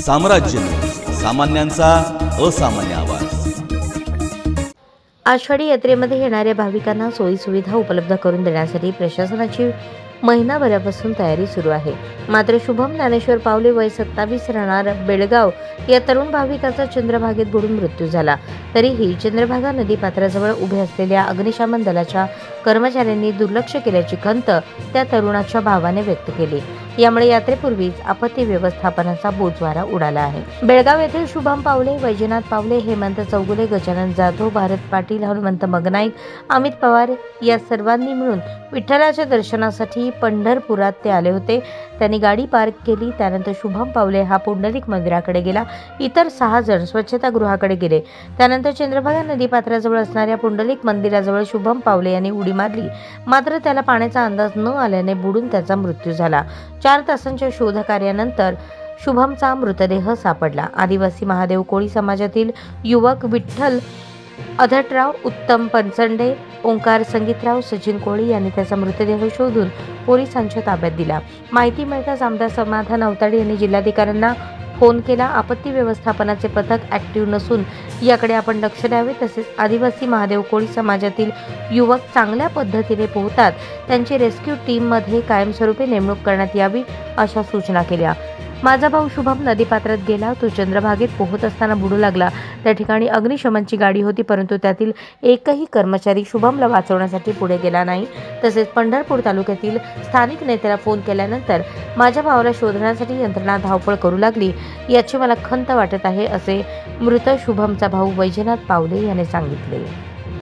साम्राज्य, सामान्यांचा असामान्य आवाज। आषाढी यात्रेमध्ये येणाऱ्या भाविकांना सोयी सुविधा उपलब्ध करून देण्यासाठी प्रशासनाची महिनाभरापासून तयारी सुरू आहे। मात्र शुभम ज्ञानेश्वर पावले वय 27 राहणार बेळगाव या तरुण भाविकाचा चंद्रभागेत बुडून मृत्यू झाला। तरीही चंद्रभागा नदीपात्राजवळ उभे असलेल्या अग्निशमन दलाच्या कर्मचाऱ्यांनी दुर्लक्ष केल्याची खंत त्या तरुणाच्या भावाने व्यक्त केली। यामुळे यात्रेपूर्वीच आपत्ती व्यवस्थापनाचा बोजवारा उडाला आहे। बेळगाव येथील शुभम पावले, वैजनाथ पावले, हेमंत चौगुले, गजानन जाधव, भारत पाटील, हनुमंत मगनाईक, अमित पवार या सर्वांनी मिळून विठ्ठलाच्या दर्शनासाठी पंढरपुरात ते आले होते। त्यांनी गाडी पार्क केली। त्यानंतर शुभम पावले हा पुंडलिक मंदिराकडे गेला। इतर 6 जण स्वच्छतागृहाकडे गेले। त्यानंतर चंद्रभागा नदीपात्राजवळ असणाऱ्या पुंडलिक मंदिराजवळ शुभम पावले यांनी उडी मारली। मात्र त्याला पाण्याचा अंदाज न आल्याने बुडून त्याचा मृत्यू झाला। 4 तासांच्या शोधकार्यानंतर शुभमचा मृतदेह सापडला। आदिवासी महादेव कोळी समाजातील युवक विठ्ठल अधटराव, उत्तम पंचंडे, ओंकार संगीतराव, सचिन कोळी यांनी त्याचा मृतदेह शोधून पोलिसांच्या ताब्यात दिला। माहिती मिळताच आमदार समाधान अवताडे यांनी जिल्हाधिकाऱ्यांना फोन केला। आपत्ती व्यवस्थापनाचे पथक ॲक्टिव्ह नसून याकडे आपण लक्ष द्यावे, तसेच आदिवासी महादेव कोळी समाजातील युवक चांगल्या पद्धतीने पोहतात, त्यांची रेस्क्यू टीममध्ये कायमस्वरूपी नेमणूक करण्यात यावी अशा सूचना केल्या। माझा भाऊ शुभम नदीपात्रात गेला। तो चंद्रभागेत पोहत असताना बुडू लागला। त्या ठिकाणी अग्निशमनची गाडी होती, परंतु त्यातील एकही कर्मचारी शुभमला वाचवण्यासाठी पुढे गेला नाही। तसेच पंढरपूर तालुक्यातील स्थानिक नेत्याला फोन केल्यानंतर माझ्या भावाला शोधण्यासाठी यंत्रणा धावपळ करू लागली, याची मला खंत वाटत आहे, असे मृत शुभमचा भाऊ वैजनाथ पावले याने सांगितले।